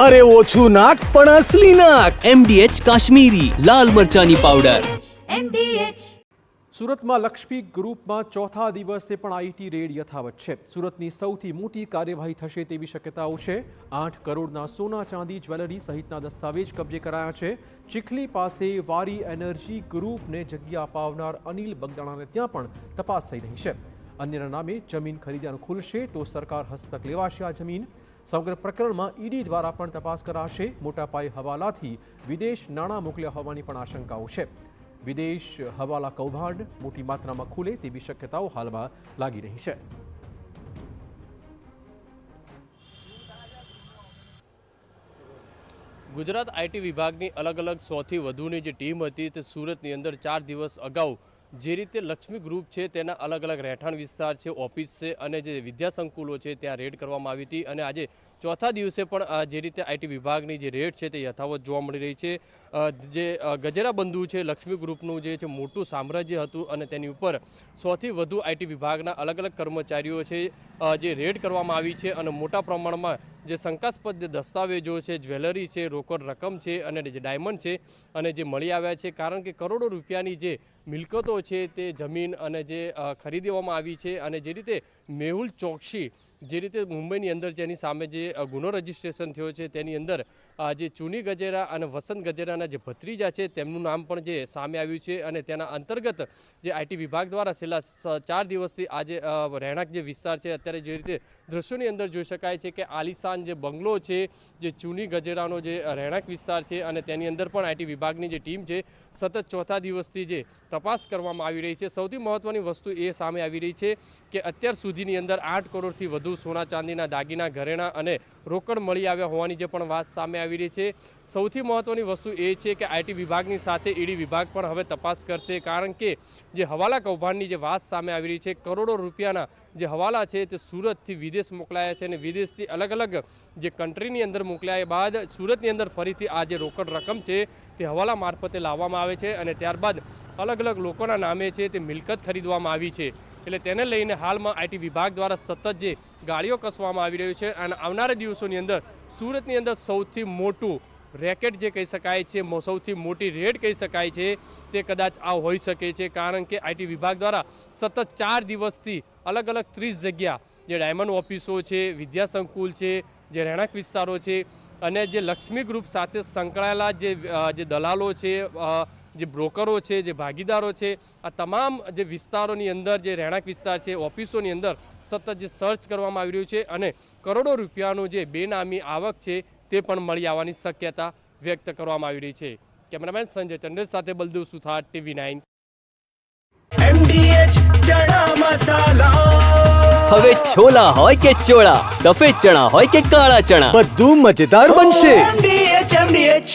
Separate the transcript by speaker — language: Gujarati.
Speaker 1: અરે ઓછું નાક પણ અસલી નાક.
Speaker 2: MDH કાશ્મીરી લાલ મરચાની પાવડર.
Speaker 3: MDH.
Speaker 4: સુરતમાં લક્ષ્મી ગ્રુપમાં ચોથા દિવસે પણ આઈટી રેડ યથાવત છે. સુરતની સૌથી મોટી કાર્યવાહી થશે તેવી શક્યતાઓ છે. 8 કરોડના સોના ચાંદી જ્વેલરી સહિતના દસ્તાવેજ કબજે કરાયા છે. ચીખલી પાસે વારી એનર્જી ગ્રુપને જગ્યા અપાવનાર અનિલ બગદાણાને ત્યાં પણ તપાસ થઈ રહી છે. અન્યના નામે જમીન ખરીદવાનું ખુલશે તો સરકાર હસ્તક લેવાશે આ જમીન. સમગ્ર પ્રકરણમાં ઈડી દ્વારા પણ તપાસ કરાશે. મોટા પાયે હવાલાથી વિદેશ નાણાં મોકલ્યા હોવાની પણ આશંકાઓ છે. વિદેશ હવાલા કૌભાંડ મોટી માત્રામાં ખુલે તેવી શક્યતાઓ હાલમાં લાગી રહી છે.
Speaker 5: ગુજરાત આઈટી વિભાગની અલગ અલગ 100થી વધુની જે ટીમ હતી તે સુરતની અંદર 4 દિવસ અગાઉ જે રીતે લક્ષ્મી ગ્રુપ છે તેના અલગ અલગ રહેઠાણ વિસ્તાર છે, ઓફિસ છે અને જે વિદ્યા સંકુલો છે ત્યાં રેડ કરવામાં આવી હતી. અને આજે ચોથા દિવસે પણ જે રીતે આઈટી વિભાગની જે રેડ છે તે યથાવત જોવા મળી રહી છે. જે ગજેરા બંધુ છે લક્ષ્મી ગ્રુપનું જે છે મોટું સામ્રાજ્ય હતું અને તેની ઉપર 100થી વધુ આઈટી વિભાગના અલગ અલગ કર્મચારીઓ છે જે રેડ કરવામાં આવી છે. અને મોટા પ્રમાણમાં જે શંકાસ્પદ દસ્તાવેજો છે, જ્વેલરી છે, રોકડ રકમ છે અને જે ડાયમંડ છે અને જે મળી આવ્યા છે. કારણ કે કરોડો રૂપિયાની જે મિલકતો છે તે જમીન અને જે ખરીદવામાં આવી છે. અને જે રીતે મેહુલ ચોકસી જે રીતે મુંબઈની અંદર જેની સામે જે ગુનો રજીસ્ટ્રેશન થયો છે તેની અંદર જે ચુની ગજેરા અને વસંત ગજેરાના જે ભત્રીજા છે તેમનું નામ પણ જે સામે આવ્યું છે. અને તેના અંતર્ગત જે આઈટી વિભાગ દ્વારા છેલ્લા 4 દિવસથી આજે રહેણાંક જે વિસ્તાર છે અત્યારે જે રીતે દ્રશ્યોની અંદર જોઈ શકાય છે કે આલિશાન જે બંગલો છે, જે ચુની ગજેરાનો જે રહેણાંક વિસ્તાર છે અને તેની અંદર પણ આઈટી વિભાગની જે ટીમ છે સતત ચોથા દિવસથી જે તપાસ કરવામાં આવી રહી છે. સૌથી મહત્વની વસ્તુ એ સામે આવી રહી છે કે અત્યાર સુધીની અંદર 8 કરોડથી વધુ સોના ચાંદીના દાગીના, ઘરેણા અને રોકડ મળી આવ્યા હોવાની જે પણ વાત સામે આવી રહી છે. સૌથી મહત્વની વસ્તુ એ છે કે આઈટી વિભાગની સાથે ઈડી વિભાગ પણ હવે તપાસ કરશે. કારણ કે જે હવાલા કૌભાંડની જે વાત સામે આવી રહી છે, કરોડો રૂપિયાના જે હવાલા છે તે સુરતથી વિદેશ મોકલાયા છે અને વિદેશથી અલગ અલગ જે કન્ટ્રીની અંદર મોકલાયા બાદ સુરતની અંદર ફરીથી આ જે રોકડ રકમ છે તે હવાલા મારફતે લાવવામાં આવે છે અને ત્યારબાદ અલગ અલગ લોકોના નામે છે તે મિલકત ખરીદવામાં આવી છે. એટલે તેને લઈને હાલમાં આઈટી વિભાગ દ્વારા સતત જે ગાડીઓ કસવામાં આવી રહ્યું છે અને આવનારા દિવસોની અંદર સુરતની અંદર સૌથી મોટું રેકેટ જે કહી શકાય છે, સૌથી મોટી રેડ કહી શકાય છે તે કદાચ આ હોઈ શકે છે. કારણ કે આઈટી વિભાગ દ્વારા સતત 4 દિવસથી અલગ અલગ 30 જગ્યા જે ડાયમંડ ઓફિસો છે, વિદ્યા સંકુલ છે, જે રહેણાંક વિસ્તારો છે અને જે લક્ષ્મી ગ્રુપ સાથે સંકળાયેલા જે દલાલો છે, જે બ્રોકરો છે, જે ભાગીદારો છે, આ તમામ જે વિસ્તારોની અંદર જે રહેણાંક વિસ્તાર છે, ઓફિસોની અંદર સતત જે સર્ચ કરવામાં આવી રહ્યું છે અને કરોડો રૂપિયાનું જે બેનામી આવક છે તે પણ મળી આવવાની શક્યતા વ્યક્ત કરવામાં આવી રહી છે. કેમેરામેન સંજય ચંદ્રેશ સાથે બલદેવ સુથાર, TV9.
Speaker 1: MDH ચણા મસાલા.
Speaker 2: હવે છોલા હોય કે ચોળા, સફેદ ચણા હોય કે કાળા ચણા,
Speaker 1: બધું મજેદાર બનશે.
Speaker 3: MDH.